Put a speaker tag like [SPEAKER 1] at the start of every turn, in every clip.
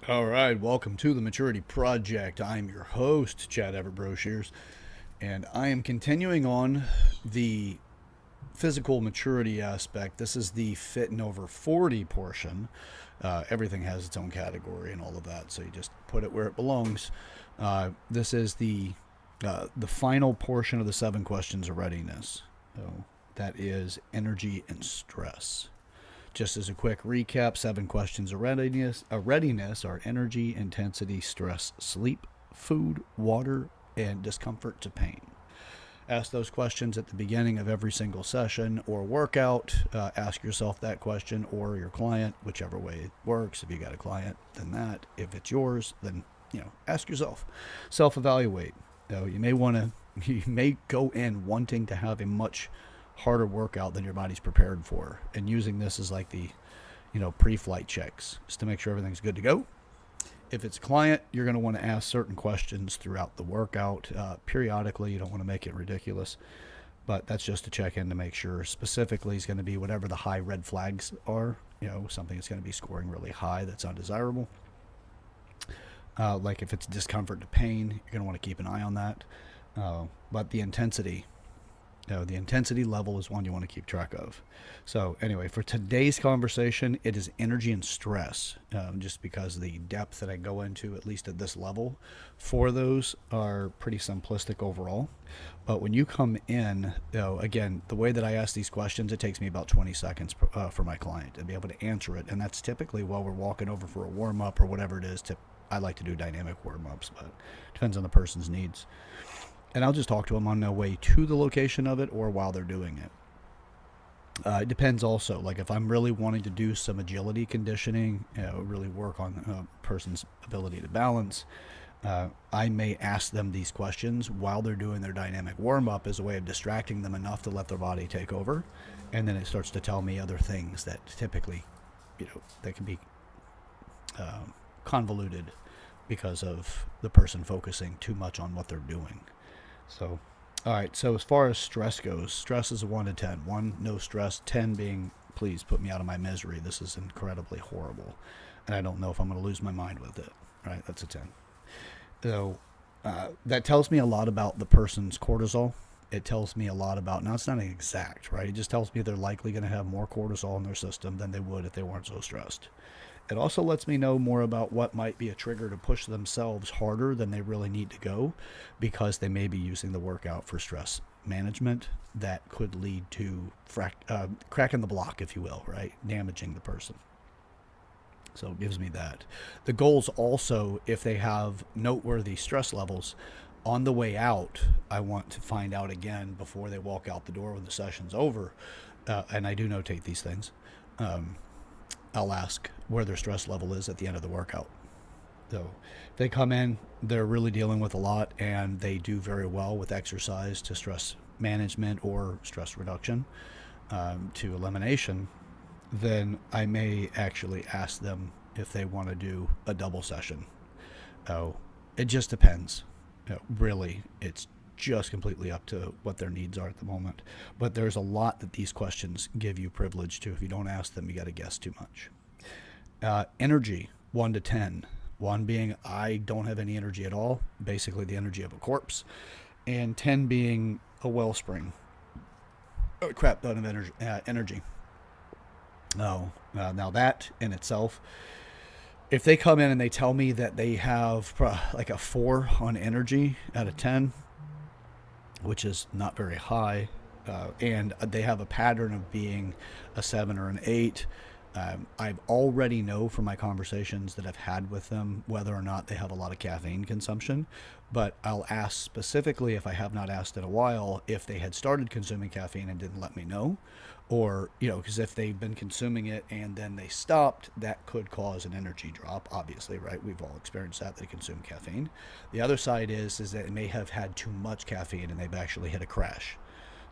[SPEAKER 1] All right, welcome to the Maturity Project. I'm your host, Chad Everett Broshears, and I am continuing on the physical maturity aspect. This is the fit and over 40 portion. Everything has its own category and all of that, so you just put it where it belongs. This is the final portion of the 7 questions of readiness. So that is energy and stress. Just as a quick recap, 7 questions of readiness are energy, intensity, stress, sleep, food, water, and discomfort to pain. Ask those questions at the beginning of every single session or workout. Ask yourself that question or your client, whichever way it works. If you got a client, then that. If it's yours, then ask yourself. Self-evaluate. You may want to you may go in wanting to have a much harder workout than your body's prepared for, and using this as like the pre-flight checks just to make sure everything's good to go. If it's a client, you're going to want to ask certain questions throughout the workout periodically. You don't want to make it ridiculous, but that's just to check in to make sure. Specifically is going to be whatever the high red flags are, something that's going to be scoring really high that's undesirable. Like if it's discomfort to pain, you're going to want to keep an eye on that. But the intensity, the intensity level is one you want to keep track of. So anyway, for today's conversation, it is energy and stress, just because the depth that I go into, at least at this level, for those are pretty simplistic overall. But when you come in, again, the way that I ask these questions, it takes me about 20 seconds for my client to be able to answer it. And that's typically while we're walking over for a warm-up or whatever it is. I like to do dynamic warm-ups, but it depends on the person's needs. And I'll just talk to them on their way to the location of it or while they're doing it. It depends also. Like if I'm really wanting to do some agility conditioning, really work on a person's ability to balance, I may ask them these questions while they're doing their dynamic warm up as a way of distracting them enough to let their body take over. And then it starts to tell me other things that typically, that can be convoluted because of the person focusing too much on what they're doing. So, all right. So as far as stress goes, stress is a 1 to 10. 1, no stress. 10 being, please put me out of my misery. This is incredibly horrible, and I don't know if I'm going to lose my mind with it. Right? That's a 10. So that tells me a lot about the person's cortisol. It tells me a lot about, now it's not exact, right? It just tells me they're likely going to have more cortisol in their system than they would if they weren't so stressed. It also lets me know more about what might be a trigger to push themselves harder than they really need to go, because they may be using the workout for stress management that could lead to cracking the block, if you will, right? Damaging the person. So it gives me that. The goals also, if they have noteworthy stress levels, on the way out, I want to find out again before they walk out the door when the session's over. And I do notate these things. I'll ask where their stress level is at the end of the workout. So if they come in, they're really dealing with a lot, and they do very well with exercise to stress management or stress reduction to elimination, then I may actually ask them if they want to do a double session. Oh, it just depends. Really, it's just completely up to what their needs are at the moment. But there's a lot that these questions give you privilege to. If you don't ask them, you got to guess too much. Energy, 1 to 10. 1 being I don't have any energy at all, basically the energy of a corpse, and 10 being a wellspring, a crap ton of energy. Now that in itself, if they come in and they tell me that they have like a 4 on energy out of 10, which is not very high, and they have a pattern of being a 7 or an 8, I already know from my conversations that I've had with them whether or not they have a lot of caffeine consumption. But I'll ask specifically, if I have not asked in a while, if they had started consuming caffeine and didn't let me know. Or, because if they've been consuming it and then they stopped, that could cause an energy drop, obviously, right? We've all experienced that, they consume caffeine. The other side is that it may have had too much caffeine and they've actually hit a crash.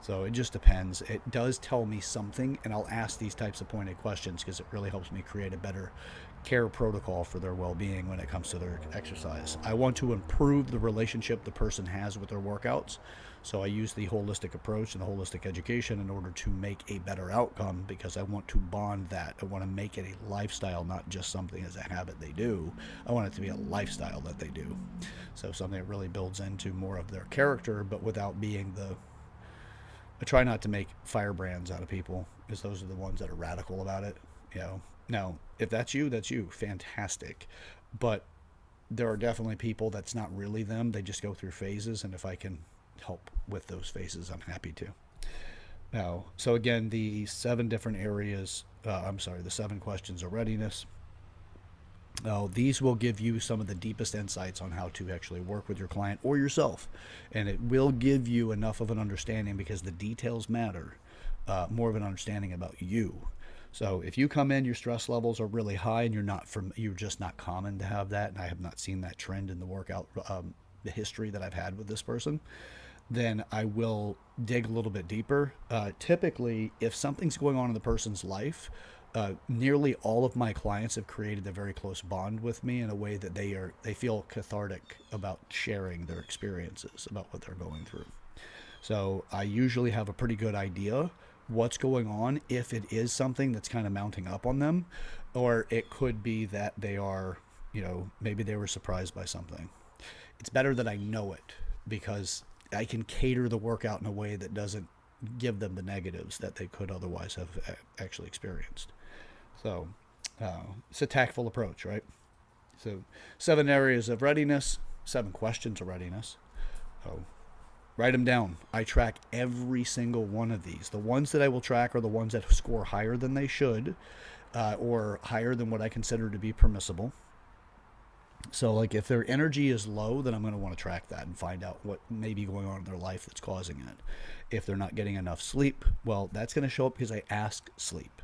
[SPEAKER 1] So it just depends. It does tell me something, and I'll ask these types of pointed questions because it really helps me create a better care protocol for their well-being when it comes to their exercise. I want to improve the relationship the person has with their workouts. So I use the holistic approach and the holistic education in order to make a better outcome, because I want to bond that. I want to make it a lifestyle, not just something as a habit they do. I want it to be a lifestyle that they do. So something that really builds into more of their character, but without being the... I try not to make firebrands out of people, because those are the ones that are radical about it. You know, now if that's you, that's you. Fantastic, but there are definitely people that's not really them. They just go through phases, and if I can help with those phases, I'm happy to. Now, so again, the 7 different areas. The 7 questions of readiness. These will give you some of the deepest insights on how to actually work with your client or yourself. And it will give you enough of an understanding, because the details matter, more of an understanding about you. So if you come in, your stress levels are really high, and you're just not common to have that, and I have not seen that trend in the workout, the history that I've had with this person, then I will dig a little bit deeper. Typically, if something's going on in the person's life, nearly all of my clients have created a very close bond with me in a way that they feel cathartic about sharing their experiences about what they're going through. So I usually have a pretty good idea what's going on, if it is something that's kind of mounting up on them, or it could be that they are, maybe they were surprised by something. It's better that I know it, because I can cater the workout in a way that doesn't give them the negatives that they could otherwise have actually experienced. So it's a tactful approach, right? So 7 areas of readiness, 7 questions of readiness. So write them down. I track every single one of these. The ones that I will track are the ones that score higher than they should, or higher than what I consider to be permissible. So like if their energy is low, then I'm going to want to track that and find out what may be going on in their life that's causing it. If they're not getting enough sleep, well, that's going to show up because I asked sleep.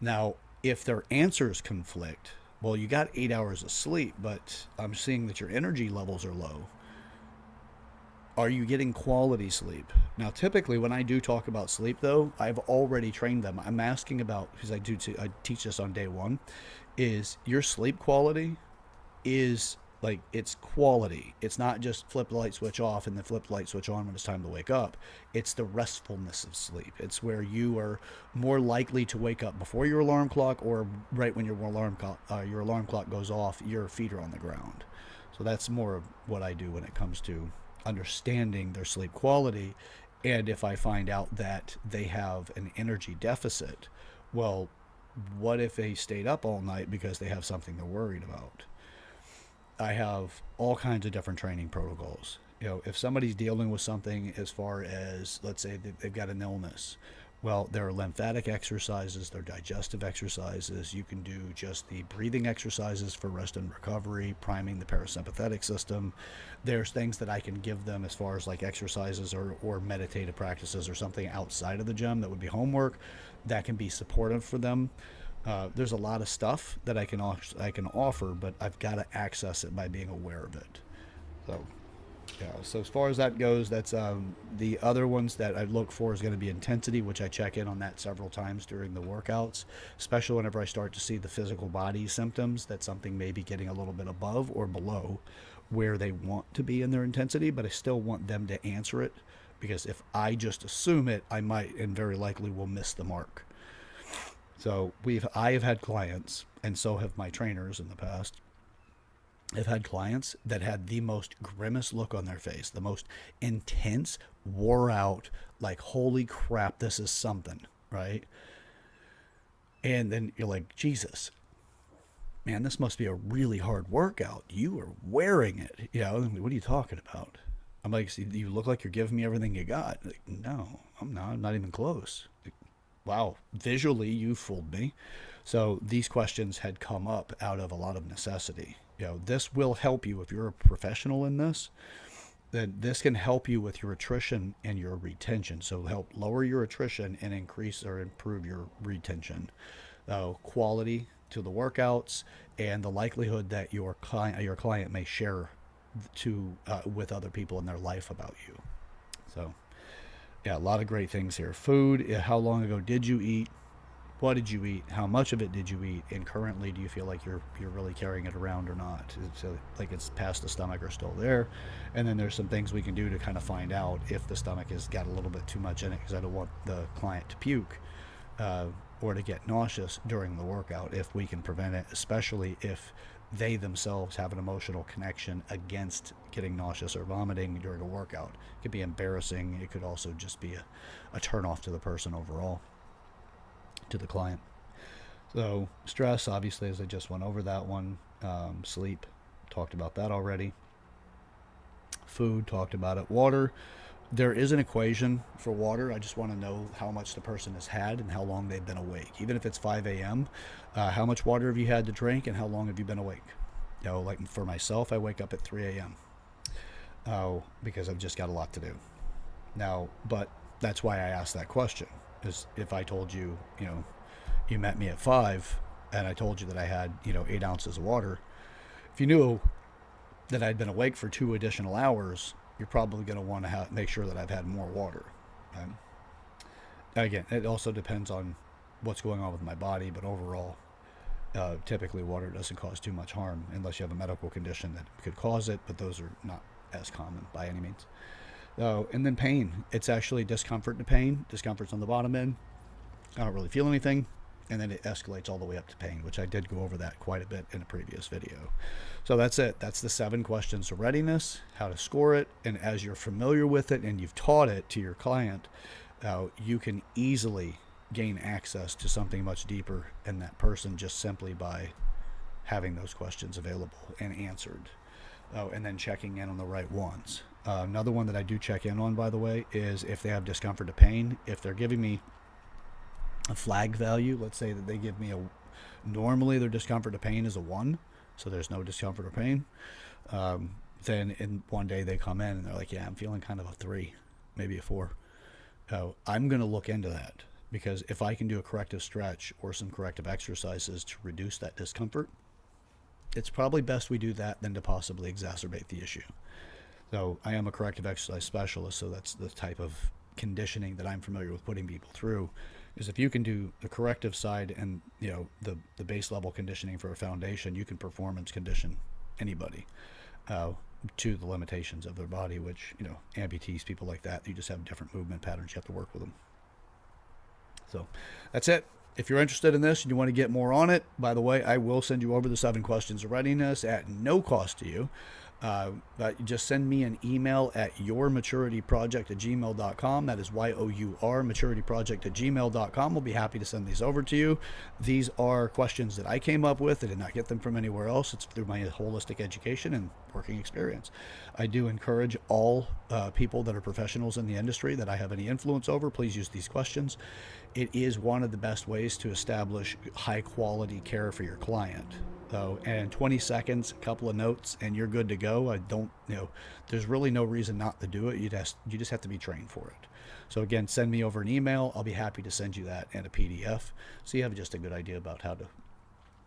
[SPEAKER 1] Now, if their answers conflict, well, you got 8 hours of sleep, but I'm seeing that your energy levels are low. Are you getting quality sleep? Now, typically when I do talk about sleep, though, I've already trained them. I'm asking about, because I teach this on day 1, is your sleep quality is like, it's quality. It's not just flip the light switch off and then flip the light switch on when it's time to wake up. It's the restfulness of sleep. It's where you are more likely to wake up before your alarm clock, or right when your alarm clock goes off, your feet are on the ground. So that's more of what I do when it comes to understanding their sleep quality. And if I find out that they have an energy deficit, well, what if they stayed up all night because they have something they're worried about? I have all kinds of different training protocols. If somebody's dealing with something, as far as, let's say they've got an illness, well, there are lymphatic exercises, there are digestive exercises. You can do just the breathing exercises for rest and recovery, priming the parasympathetic system. There's things that I can give them as far as like exercises or meditative practices or something outside of the gym that would be homework that can be supportive for them. There's a lot of stuff that I can offer, but I've got to access it by being aware of it. So, yeah. So as far as that goes, that's the other ones that I look for is going to be intensity, which I check in on that several times during the workouts, especially whenever I start to see the physical body symptoms that something may be getting a little bit above or below where they want to be in their intensity, but I still want them to answer it, because if I just assume it, I might and very likely will miss the mark. So I have had clients, and so have my trainers in the past. I've had clients that had the most grimace look on their face, the most intense, wore out, like, holy crap, this is something, right? And then you're like, Jesus, man, this must be a really hard workout. You are wearing it. What are you talking about? I'm like, you look like you're giving me everything you got. Like, no, I'm not. I'm not even close. Like, wow, visually you fooled me. So these questions had come up out of a lot of necessity. This will help you if you're a professional in this. Then this can help you with your attrition and your retention. So help lower your attrition and increase or improve your retention. Quality to the workouts, and the likelihood that your client may share with other people in their life about you. So yeah, a lot of great things here. Food, how long ago did you eat? what did you eat, how much of it did you eat, and currently do you feel like you're really carrying it around or not? It's like it's past the stomach or still there. And then there's some things we can do to kind of find out if the stomach has got a little bit too much in it, because I don't want the client to puke or to get nauseous during the workout if we can prevent it, especially if they themselves have an emotional connection against getting nauseous or vomiting during a workout. It could be embarrassing. It could also just be a turn off to the person overall, to the client. So stress, obviously, as I just went over that one. Sleep, talked about that already. Food, talked about it. Water, there is an equation for water. I just want to know how much the person has had and how long they've been awake. Even if it's 5 a.m., how much water have you had to drink and how long have you been awake? Like for myself, I wake up at 3 a.m. Because I've just got a lot to do. Now, but that's why I asked that question. Is if I told you, you met me at 5 and I told you that I had, 8 ounces of water, if you knew that I'd been awake for 2 additional hours, you're probably going to want to make sure that I've had more water. Right? Again, it also depends on what's going on with my body, but overall, typically water doesn't cause too much harm unless you have a medical condition that could cause it, but those are not as common by any means. And then pain. It's actually discomfort to pain. Discomfort's on the bottom end. I don't really feel anything. And then it escalates all the way up to pain, which I did go over that quite a bit in a previous video. So that's it. That's the 7 questions of readiness, how to score it. And as you're familiar with it and you've taught it to your client, you can easily gain access to something much deeper in that person just simply by having those questions available and answered. And then checking in on the right ones. Another one that I do check in on, by the way, is if they have discomfort to pain. If they're giving me a flag value, let's say that they give me normally their discomfort to pain is a 1, so there's no discomfort or pain. Then in one day they come in and they're like, yeah, I'm feeling kind of a 3, maybe a 4. I'm going to look into that, because if I can do a corrective stretch or some corrective exercises to reduce that discomfort, it's probably best we do that than to possibly exacerbate the issue. So I am a corrective exercise specialist, so that's the type of conditioning that I'm familiar with putting people through, is if you can do the corrective side and the base level conditioning for a foundation, you can performance condition anybody to the limitations of their body, which amputees, people like that, you just have different movement patterns. You have to work with them. So that's it. If you're interested in this and you want to get more on it, by the way, I will send you over the 7 questions of readiness at no cost to you. But just send me an email at yourmaturityproject@gmail.com. That is YOUR maturityproject@gmail.com. We'll be happy to send these over to you. These are questions that I came up with. I did not get them from anywhere else. It's through my holistic education and working experience. I do encourage all people that are professionals in the industry that I have any influence over, please use these questions. It is one of the best ways to establish high quality care for your client. And 20 seconds, a couple of notes, and you're good to go. There's really no reason not to do it. You just have to be trained for it. So again, send me over an email. I'll be happy to send you that and a PDF, so you have just a good idea about how to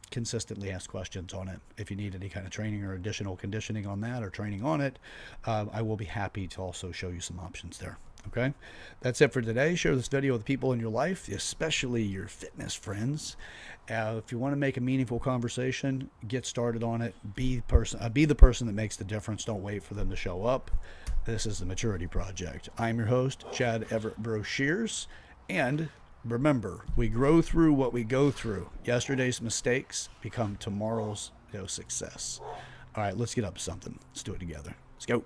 [SPEAKER 1] consistently ask questions on it. If you need any kind of training or additional conditioning on that or training on it, I will be happy to also show you some options there. Okay, that's it for today. Share this video with people in your life, especially your fitness friends. If you want to make a meaningful conversation, get started on it. Be the person that makes the difference. Don't wait for them to show up. This is the Maturity Project. I'm your host, Chad Everett Broshears, and remember, we grow through what we go through. Yesterday's mistakes become tomorrow's success. All right, let's get up to something. Let's do it together. Let's go.